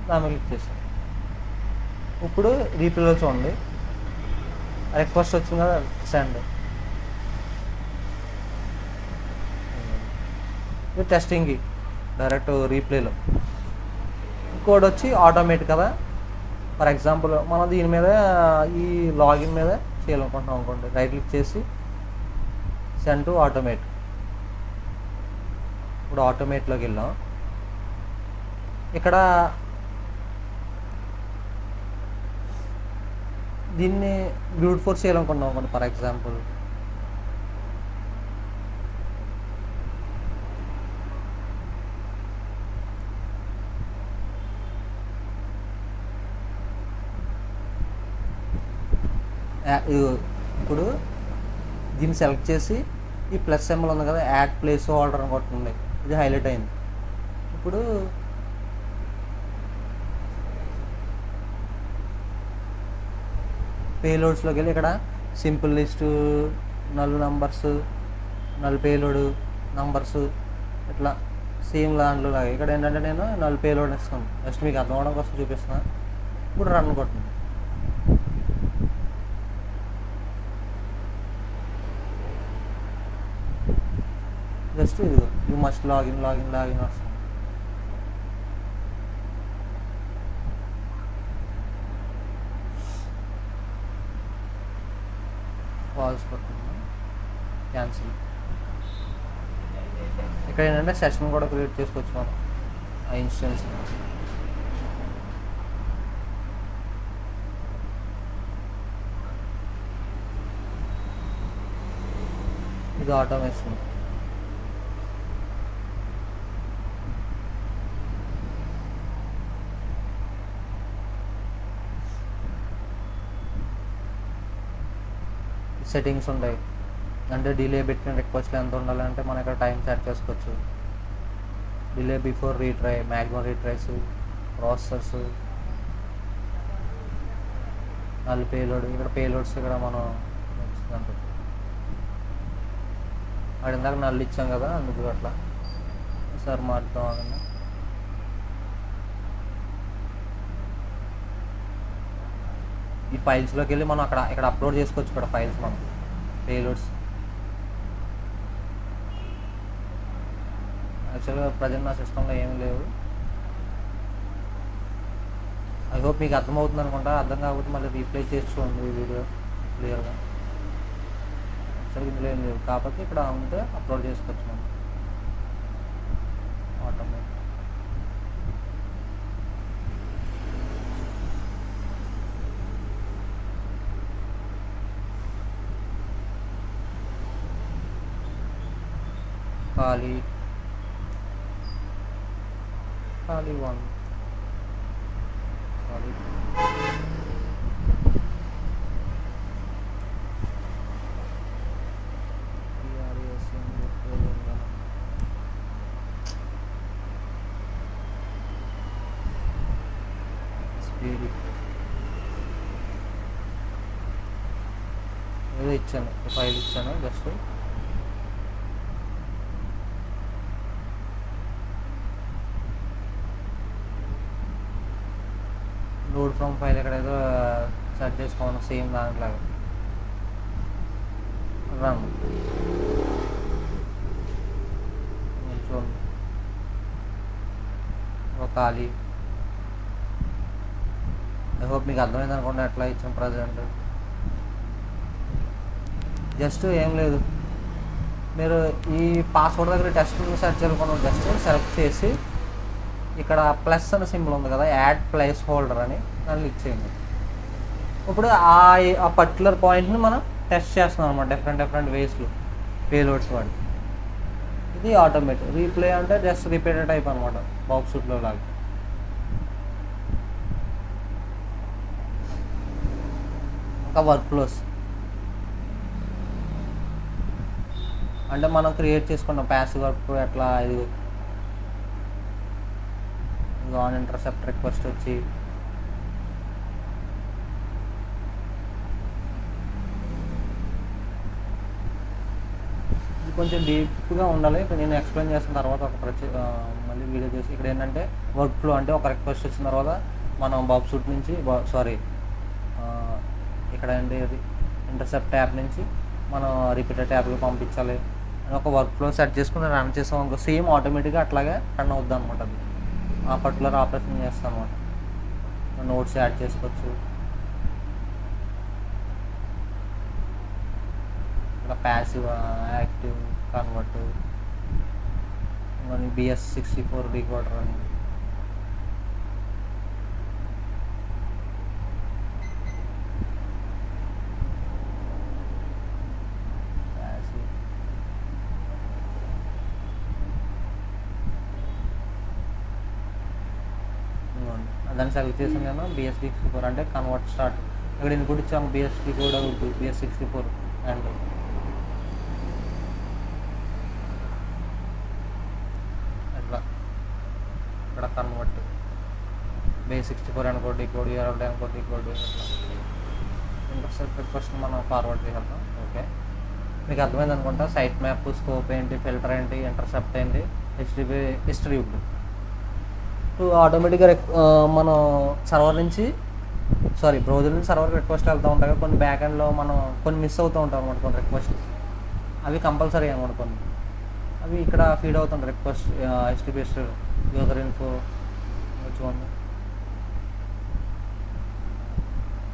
దాని మీద క్లిక్ చేస్తాను. ఇప్పుడు రీప్లేలో చూడండి రిక్వెస్ట్ వచ్చింది కదా, సెండ్. ఇది టెస్టింగ్కి డైరెక్ట్ రీప్లేలో. కోడ్ వచ్చి ఆటోమేట్ కదా. ఫర్ ఎగ్జాంపుల్ మనం దీని మీద ఈ లాగిన్ మీద చేయాలనుకుంటున్నాం అనుకోండి, రైట్ క్లిక్ చేసి సెండ్ టు ఆటోమేట్. ఇప్పుడు ఆటోమేట్లోకి వెళ్ళాం. ఇక్కడ దీన్ని బ్రూట్ ఫోర్స్ చేయాలనుకుంటున్నాం అనుకోండి, ఫర్ ఎగ్జాంపుల్ ఇప్పుడు దీన్ని సెలెక్ట్ చేసి ఈ ప్లస్ సింబల్ ఉంది కదా, యాడ్ ప్లేస్ హోల్డర్ అని కొట్టింది, ఇది హైలైట్ అయింది. ఇప్పుడు పేలోడ్స్లోకి వెళ్ళి ఇక్కడ simple list, null numbers, null payload numbers, ఇట్లా సేమ్ దాంట్లో లాగా ఇక్కడ ఏంటంటే నేను నల్ పేలోడ్ ఇస్తాను. జస్ట్ మీకు అర్థం అవడం కోసం చూపిస్తున్నాను. ఇప్పుడు రన్ కొట్టండి. జస్ట్ ఇది you must login login login వస్తుంది. పాజ్ కొట్టుకున్నాం, క్యాన్సిల్. ఇక్కడ ఏంటంటే సెషన్ కూడా క్రియేట్ చేసుకోవచ్చు మనం ఆ ఇన్స్టెన్స్. ఇది ఆటోమేషన్. సెట్టింగ్స్ ఉంటాయి, అంటే డిలే పెట్టిన రిక్వెస్ట్లు ఎంత ఉండాలంటే మనం ఇక్కడ టైం సెట్ చేసుకోవచ్చు. Delay before retry, maximum retries, processors, null payload. ఇక్కడ పేలోడ్స్ ఇక్కడ మనం అక్కడ ఇందాక నల్లు ఇచ్చాం కదా, అందుకు అట్లా సార్ మారుతాం అన్న. ఈ ఫైల్స్లోకి వెళ్ళి మనం ఇక్కడ అప్లోడ్ చేసుకోవచ్చు. ఇక్కడ ఫైల్స్ మనం పేలోడ్స్. యాక్చువల్గా ప్రజెంట్ నా సిస్టంలో ఏమీ లేవు. ఐ హోప్ మీకు అర్థమవుతుంది అనుకుంటా. అర్థం కాకపోతే మళ్ళీ రీప్లే చేసి చూడండి ఈ వీడియో క్లియర్గా. యాక్చువల్గా ఇందులో ఏం లేవు, కాకపోతే ఇక్కడ ఉంటే అప్లోడ్ చేసుకోవచ్చు మనం ఆటోమేటిక్. ఖాళీ 1 ఖాళీ స్పీడ్ ఏదో ఇచ్చాను, ఫైల్ ఇచ్చాను. జస్ట్ లోడ్ ఫ్రమ్ ఫైల్ ఇక్కడ ఏదో సెట్ చేసుకోవాలి సేమ్ దాంట్లాగా రన్ చూడండి ఒక ఖాళీ. ఐ హోప్ మీకు అర్థమైంది అనుకోండి ఎట్లా ఇచ్చిన ప్రజెంట్. జస్ట్ ఏం లేదు, మీరు ఈ పాస్వర్డ్ దగ్గర టెస్ట్ సెర్చ్ చేసుకుని జస్ట్ సెలెక్ట్ చేసి ఇక్కడ ప్లస్ అనే సింబల్ ఉంది కదా, యాడ్ ప్లేస్ హోల్డర్ అని దాన్ని క్లిక్ చేయండి. ఇప్పుడు ఆ పర్టికులర్ పాయింట్ని మనం టెస్ట్ చేస్తున్నాం అనమాట డిఫరెంట్ వేస్లో పేలోడ్స్ వాడి. ఇది ఆటోమేటిక్. రీప్లే అంటే జస్ట్ రిపీటెడ్ టైప్ అనమాట బాక్స్ సూట్లో లాగా. ఇంకా వర్క్ ఫ్లోస్ అంటే మనం క్రియేట్ చేసుకున్నాం ప్యాసివ్ వర్క్ ఎట్లా. ఇది ఆన్ ఇంటర్సెప్ట్ రిక్వెస్ట్ వచ్చి ఇది కొంచెం డీప్గా ఉండాలి. నేను ఎక్స్ప్లెయిన్ చేసిన తర్వాత ఒక మళ్ళీ వీడియో చేసి ఇక్కడ ఏంటంటే వర్క్ ఫ్లో అంటే ఒక రిక్వెస్ట్ వచ్చిన తర్వాత మనం బాబ్ సూట్ నుంచి ఇక్కడ ఏంటి ఇంటర్సెప్ట్ ట్యాబ్ నుంచి మనం రిపీటెడ్ ట్యాబ్కి పంపించాలి అని ఒక వర్క్ ఫ్లో సెట్ చేసుకుని రన్ చేసాం అనుకో సేమ్ ఆటోమేటిక్గా అట్లాగే రన్ అవుద్ది అనమాట. అది ఆ పర్టికులర్ ఆపరేషన్ చేస్తాం అనమాట. నోట్స్ యాడ్ చేసుకోవచ్చు. ఇక్కడ ప్యాసివ్, యాక్టివ్, కన్వర్ట్, మరి BS64 డీకోడర్ అని దాన్ని సెలెక్ట్ చేసాను నేను. BS64 అంటే కన్వర్ట్ స్టార్ట్. ఇక్కడ ఇన్పుట్ ఇచ్చాము BSD కోడ్ అవుతుంది BS64 అండ్ అట్లా ఇక్కడ కన్వర్ట్ BS64 అనుకో డీకోడ్ URL అనుకో డీకోడ్ ఇంటర్సెప్ట్ రిక్వెస్ట్ మనం ఫార్వర్డ్ చేద్దాం. ఓకే, మీకు అర్థమైంది అనుకుంటా. సైట్ మ్యాప్, స్కోప్ ఏంటి, ఫిల్టర్ ఏంటి, ఇంటర్సెప్ట్ ఏంటి, HTTP డిస్ట్రిబ్యూట్ ఆటోమేటిక్గా మనం సర్వర్ నుంచి బ్రౌజర్ నుంచి సర్వర్కి రిక్వెస్ట్ వెళ్తూ ఉంటాయి కదా. కొన్ని బ్యాక్ ఎండ్లో మనం కొన్ని మిస్ అవుతూ ఉంటాం అనమాట. కొన్ని రిక్వెస్ట్ అవి కంపల్సరీ అనమాట. కొన్ని అవి ఇక్కడ ఫీడ్ అవుతుంటాయి రిక్వెస్ట్ HTTP యూజర్ ఇన్ఫో చూడండి.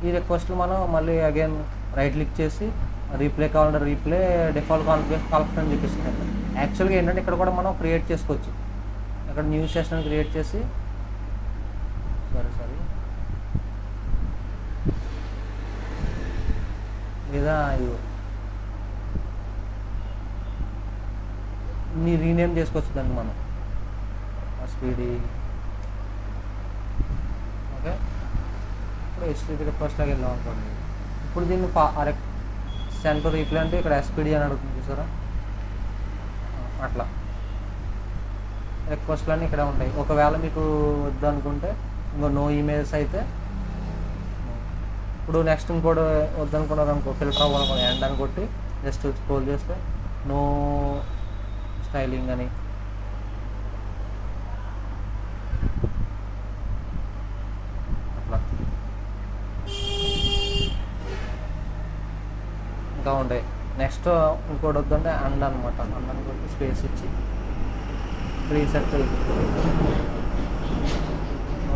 ఈ రిక్వెస్ట్లు మనం మళ్ళీ అగైన్ రైట్ క్లిక్ చేసి రీప్లే కావాలంటే రీప్లే, డిఫాల్ట్ కాన్ఫిగరేషన్ అని చూపిస్తుంది. యాక్చువల్గా ఏంటంటే ఇక్కడ కూడా మనం క్రియేట్ చేసుకోవచ్చు. ఇక్కడ న్యూ సెషన్ క్రియేట్ చేసి లేదా నీ రీనేమ్ చేసుకోవచ్చు దాన్ని మనం స్పీడీ. ఓకే, ఇప్పుడు HTTP రిక్వెస్ట్ లాగా వెళ్దాం అనుకోండి. ఇప్పుడు దీన్ని సెండ్ టు రీప్లే అంటే ఇక్కడ SPD అని అడుగుతుంది చూసారా. అట్లా రిక్వెస్ట్లన్నీ ఇక్కడ ఉంటాయి. ఒకవేళ మీకు వద్దు అనుకుంటే నో ఇమేజెస్ అయితే ఇప్పుడు నెక్స్ట్ ఇంకోటి వద్దనుకున్నారు అనుకో, ఫిల్టర్ అవ్వాలనుకో ఎండ్ అని కొట్టి జస్ట్ స్క్రోల్ చేస్తే నో స్టైలింగ్ అని అట్లా ఇంకా ఉంటాయి. నెక్స్ట్ ఇంకోటి వద్దంటే అండ్ అనమాట. అండ్ అని కొట్టి స్పేస్ ఇచ్చి రీసెట్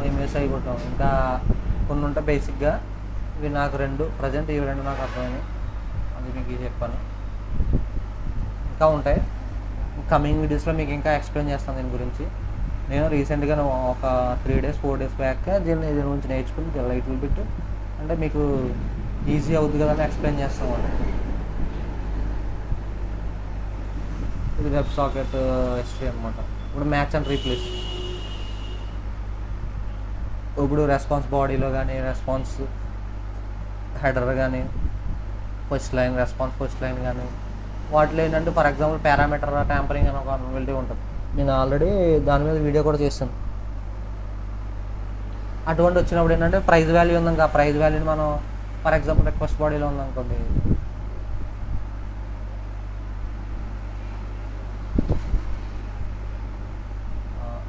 ఇమేజ్ అయి కొట్టాం. ఇంకా కొన్ని ఉంటాయి బేసిక్గా. ఇవి నాకు ప్రజెంట్ ఇవి రెండు నాకు అర్థమైనాయి, అది మీకు చెప్పాను. ఇంకా ఉంటాయి, కమింగ్ వీడియోస్లో మీకు ఇంకా ఎక్స్ప్లెయిన్ చేస్తాను దీని గురించి. నేను రీసెంట్గా ఒక 3 days 4 days బ్యాక్ దీని గురించి నేర్చుకుని లైట్ బిట్ అంటే మీకు ఈజీ అవుతుంది కదా అని ఎక్స్ప్లెయిన్ చేస్తాం అండి. ఇది వెబ్ సాకెట్ హిస్టరీ అనమాట. ఇప్పుడు మ్యాచ్ అండ్ రీప్లేస్. ఇప్పుడు రెస్పాన్స్ బాడీలో కానీ, రెస్పాన్స్ హెడర్ కానీ, first line response first line కానీ వాటిలో ఏంటంటే ఫర్ ఎగ్జాంపుల్ పారామీటర్ ట్యాంపరింగ్ అని ఒక అవైలబిలిటీ ఉంటుంది. నేను ఆల్రెడీ దాని మీద వీడియో కూడా చేస్తాను. అటువంటి వచ్చినప్పుడు ఏంటంటే ప్రైజ్ వాల్యూ ఉంది. ఇంకా ప్రైజ్ వాల్యూని మనం ఫర్ ఎగ్జాంపుల్ రిక్వెస్ట్ బాడీలో ఉందనుకోండి,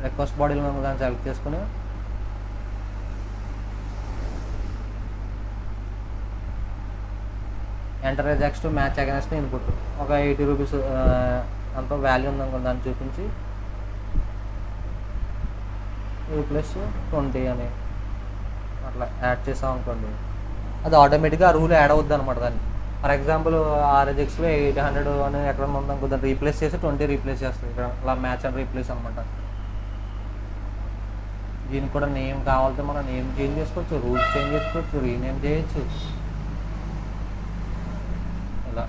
రిక్వెస్ట్ బాడీలో మనం దాన్ని సెలెక్ట్ చేసుకుని enter exacts to match against input ఒక 80 రూపీస్ అంత వాల్యూ ఉందనుకో దాన్ని చూపించి ప్లస్ 20 అని అట్లా యాడ్ చేసాం అనుకోండి, అది ఆటోమేటిక్గా ఆ రూల్ యాడ్ అవుద్ది అనమాట. దాన్ని ఫర్ ఎగ్జాంపుల్ RHXలో 800 అని ఎక్కడ ఉందనుకో దాన్ని రీప్లేస్ చేసి 20 రీప్లేస్ చేస్తుంది. ఇక్కడ అలా మ్యాచ్ అండ్ రీప్లేస్ అనమాట. దీనికి కూడా నేమ్ కావాలంటే మనం నేమ్ చేంజ్ చేసుకోవచ్చు, రూల్స్ చేంజ్ చేసుకోవచ్చు, రీనేమ్ చేయొచ్చు. ఇలా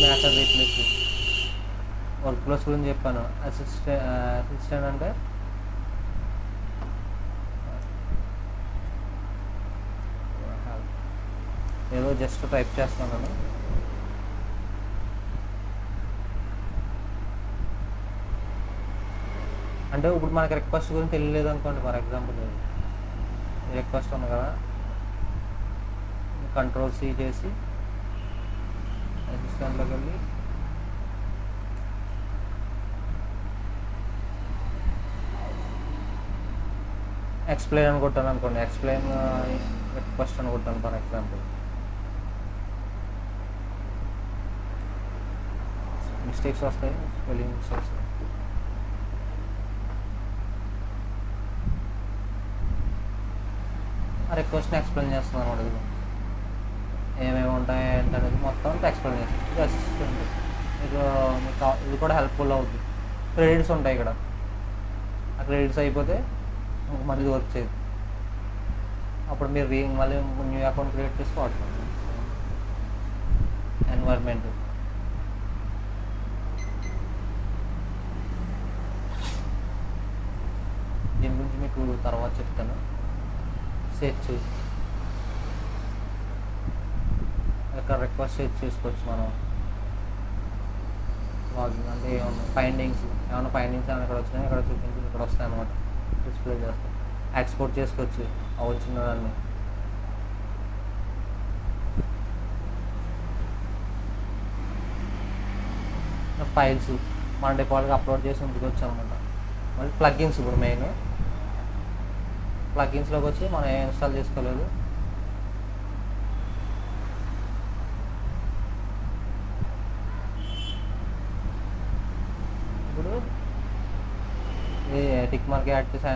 match and replace. Work flows గురించి చెప్పాను. అసిస్టెంట్ అంటే ఏదో జస్ట్ టైప్ చేస్తున్నాను. అంటే ఇప్పుడు మనకి రిక్వెస్ట్ గురించి తెలియలేదు అనుకోండి. ఫర్ ఎగ్జాంపుల్ రిక్వెస్ట్ ఉంది కదా, Ctrl+C చేసి అసిస్టెంట్లోకి వెళ్ళి ఎక్స్ప్లెయిన్ అని కొట్టాను అనుకోండి. ఎక్స్ప్లెయిన్ రిక్వెస్ట్ అని కొట్టాను ఫర్ ఎగ్జాంపుల్. మిస్టేక్స్ వస్తాయి, స్పెల్లింగ్ మిస్టేక్స్. ఆ రిక్వెస్ట్ని ఎక్స్ప్లెయిన్ చేస్తున్నాను అనమాట. ఏమేమి ఉంటాయి ఏంటనేది మొత్తం అంతా ఎక్స్ప్లెయిన్ చేస్తాను. ఇది అసిస్టెంట్. మీకు ఇది కూడా హెల్ప్ఫుల్ అవుతుంది. క్రెడిట్స్ ఉంటాయి ఇక్కడ. ఆ క్రెడిట్స్ అయిపోతే మళ్ళీ వర్క్ చేయదు. అప్పుడు మీరు మళ్ళీ న్యూ అకౌంట్ క్రియేట్ చేసి వాడుకోండి. ఎన్వైర్న్మెంట్ దీని గురించి మీకు తర్వాత చెప్తాను. సెర్చ్ ఇక్కడ రిక్వెస్ట్ సెర్చ్ చేసుకోవచ్చు మనం. లాగిన్ అంటే ఏమన్నా ఫైండింగ్స్ అని ఇక్కడ వచ్చినాయి, ఇక్కడ చూపించి ఇక్కడ వస్తాయి అన్నమాట. డిస్ప్లే చేస్తాం. ఎక్స్పోర్ట్ చేసుకోవచ్చు ఆ వచ్చిన దాన్ని. ఫైల్స్ మన డిఫాల్ట్గా అప్లోడ్ చేసి ఉంచుకోవచ్చు అనమాట. మళ్ళీ ప్లగ్గిన్స్. ఇప్పుడు మెయిన్ ప్లగ్గిన్స్లోకి వచ్చి మనం ఏం ఇన్స్టాల్ చేసుకోలేదు. ఇప్పుడు ఇది టిక్ మార్క్ యాడ్ చేసి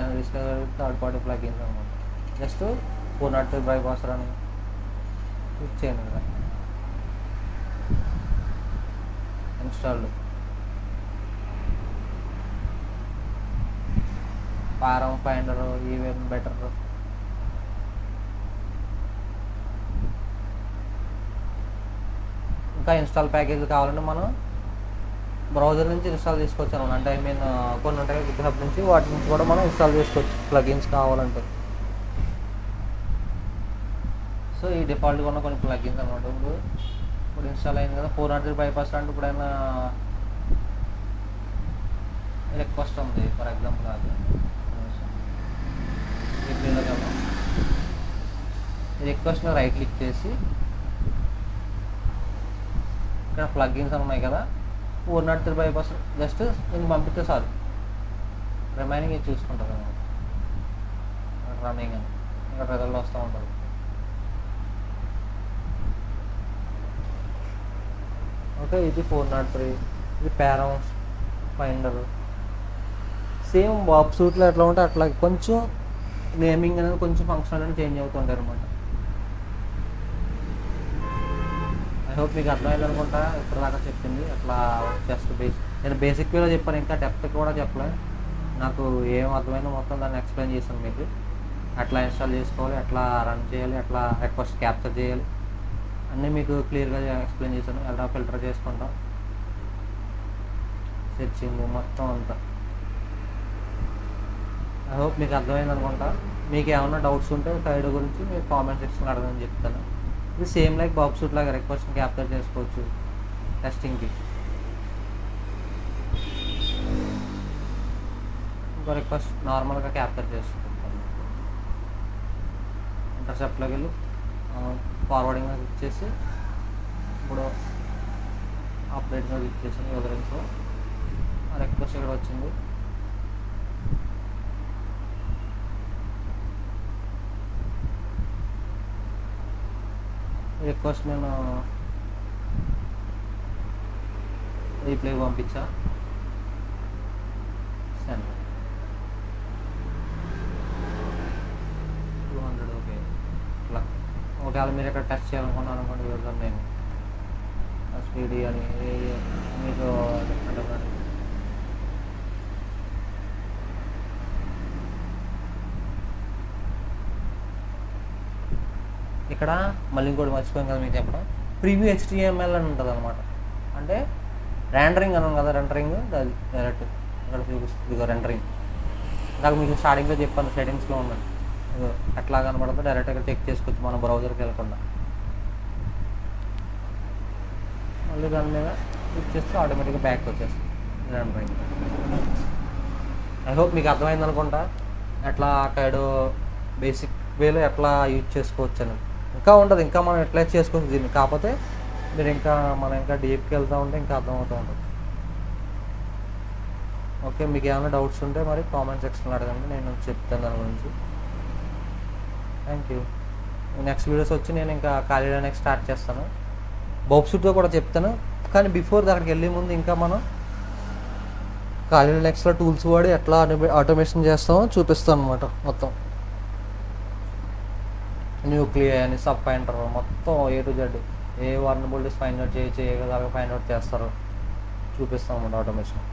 థర్డ్ పార్టీ ప్లగ్గిన్స్ అనమాట. జస్ట్ 403 బైపాసర్ అని క్లిక్ చేయండి కదా, ఇన్స్టాల్డ్. పారం ఫైండర్, ఈవెన్ బెటర్, ఇంకా ఇన్స్టాల్ ప్యాకేజీలు కావాలంటే మనం బ్రౌజర్ నుంచి ఇన్స్టాల్ చేసుకోవచ్చు అనమాట. అంటే ఐ మీన్ కొన్ని ఉంటాయి గిట్హబ్ నుంచి, వాటి నుంచి కూడా మనం ఇన్స్టాల్ చేసుకోవచ్చు ప్లగిన్స్ కావాలంటే. సో ఈ డిఫాల్ట్గా ఉన్న కొన్ని ప్లగిన్స్ అనమాట. ఇప్పుడు ఇన్స్టాల్ అయింది కదా 403 బైపాస్ అంటే ఇప్పుడైనా రిక్వెస్ట్ ఉంది ఫర్ ఎగ్జాంపుల్. అది రిక్వెస్ట్ని రైట్ క్లిక్ చేసి ఇక్కడ ప్లగిన్స్ అని ఉన్నాయి కదా, 403 బైపాస్ జస్ట్ నేను పంపిస్తే చాలు. రిమైనింగ్ ఇది చూసుకుంటుంది అన్నమాట. రన్నింగ్ అని ఇక్కడ రిజల్ట్ వస్తూ ఉంటుంది. ఓకే, ఇది 403. ఇది పారం ఫైండర్. సేమ్ బాబ్ సూట్లో ఎట్లా ఉంటే అట్లా కొంచెం నేమింగ్ అనేది కొంచెం ఫంక్షన్ అనేది చేంజ్ అవుతుంటాయి అనమాట. ఐ హోప్ మీకు అర్థమైంది అనుకుంటా. ఇప్పటిదాకా చెప్పింది అట్లా జస్ట్ నేను బేసిక్ వేలో చెప్పాను, ఇంకా డెప్త్ కూడా చెప్పలే. నాకు ఏం అర్థమైందో మొత్తం దాన్ని ఎక్స్ప్లెయిన్ చేశాను మీకు. ఎట్లా ఇన్స్టాల్ చేసుకోవాలి, ఎట్లా రన్ చేయాలి, ఎట్లా రిక్వెస్ట్ క్యాప్చర్ చేయాలి అన్నీ మీకు క్లియర్గా ఎక్స్ప్లెయిన్ చేశాను. ఎలా ఫిల్టర్ చేసుకుంటాం, సెర్చింగ్ మొత్తం అంతా. ఐ హోప్ మీకు అర్థమైంది అనుకుంటా. మీకు ఏమైనా డౌట్స్ ఉంటే సైడ్ గురించి మీరు కామెంట్ సెక్షన్లో అడగని చెప్తాను. ఇది సేమ్ లైక్ బాబ్ సూట్ లాగా రిక్వెస్ట్ని క్యాప్చర్ చేసుకోవచ్చు టెస్టింగ్కి. ఇంకో రిక్వెస్ట్ నార్మల్గా క్యాప్చర్ చేసుకుంటాను. ఇంటర్సెప్ట్లోకి వెళ్ళి ఫార్వర్డింగ్ మీద క్లిక్ చేసి ఇప్పుడు అప్డేట్ మీద క్లిక్ చేసి యూజర్స్లో ఆ రిక్వెస్ట్ ఇక్కడ వచ్చింది. రిక్వెస్ట్ నేను రీప్లై పంపించా, సెండ్ 200. ఓకే, ఇట్లా ఒకవేళ మీరు ఇక్కడ టెస్ట్ చేయాలనుకున్నాను అనుకోండి యూజర్ నేమ్ స్పీడీ అని మీకు డిఫరెంట్. ఇక్కడ మళ్ళీ ఇంకోటి మర్చిపోయాం కదా మీకు చెప్పడం, ప్రీవ్యూ HTML అని ఉంటుంది అనమాట. అంటే రెండరింగ్ అన్నాం కదా, రెండరింగ్ అది డైరెక్ట్ ఇక్కడ చూపిస్తుంది. ఇదిగో రెండరింగ్, నాకు మీకు స్టార్టింగ్లో చెప్పాను సెట్టింగ్స్లో ఉన్నాను. ఇదిగో ఎట్లా కనబడుతుందో డైరెక్ట్ ఇక్కడ చెక్ చేసుకోవచ్చు మన బ్రౌజర్కి వెళ్ళకుండా. మళ్ళీ దాని మీద క్లిక్ చేస్తే ఆటోమేటిక్గా బ్యాక్ వచ్చేస్తుంది రెండరింగ్. ఐ హోప్ మీకు అర్థమైంది అనుకుంటా ఎట్లా కైడో బేసిక్ వేలో ఎట్లా యూజ్ చేసుకోవచ్చు అని. ఇంకా ఉంటుంది, ఇంకా మనం ఎట్లా చేసుకోవచ్చు దీన్ని. కాకపోతే మీరు మనం ఇంకా డీప్కి వెళ్తూ ఉంటే ఇంకా అర్థమవుతూ ఉంటుంది. ఓకే, మీకు ఏమైనా డౌట్స్ ఉంటే మరి కామెంట్ సెక్షన్లో అడగండి, నేను చెప్తాను దాని గురించి. Thank you. నెక్స్ట్ వీడియోస్ వచ్చి నేను ఇంకా ఖాళీ నెక్స్ట్ స్టార్ట్ చేస్తాను, బౌబ్సూట్తో కూడా చెప్తాను. కానీ బిఫోర్ అక్కడికి వెళ్ళే ముందు ఇంకా మనం ఖాళీ నెక్స్ట్లో టూల్స్ వాడి ఎట్లా ఆటోమేషన్ చేస్తామో చూపిస్తాను అనమాట. మొత్తం న్యూక్లియర్ అని సబ్ పాయింటర్ మొత్తం A to Z ఏ వర్నబిలిటీస్ ఫైండ్ అవుట్ చేయొచ్చు, ఏ విధాలుగా ఫైండ్ అవుట్ చేస్తారో చూపిస్తాం అన్నమాట ఆటోమేషన్.